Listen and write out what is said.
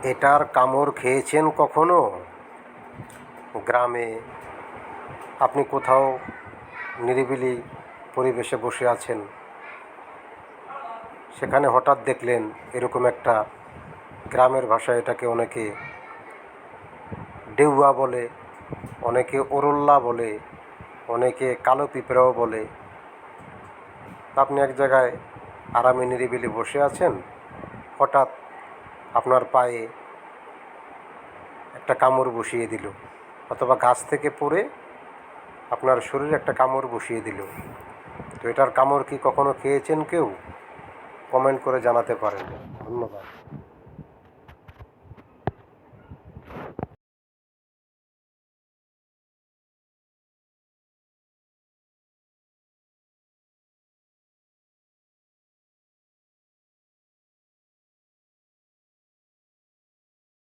এটার কামড় খেয়েছেন কখনো? গ্রামে আপনি কোথাও নিরিবিলি পরিবেশে বসে আছেন, সেখানে হঠাৎ দেখলেন এরকম একটা, গ্রামের ভাষায় এটাকে অনেকে ডেউয়া বলে, অনেকে ওরল্লা বলে, অনেকে কালো পিঁপড়াও বলে। আপনি এক জায়গায় আরামে নিরিবিলি বসে আছেন, হঠাৎ আপনার পায়ে একটা কামড় বসিয়ে দিল, অথবা গাছ থেকে পড়ে আপনার শরীরে একটা কামড় বসিয়ে দিল। তো এটার কামড় কি কখনো খেয়েছেন কেউ? কমেন্ট করে জানাতে পারেন। ধন্যবাদ।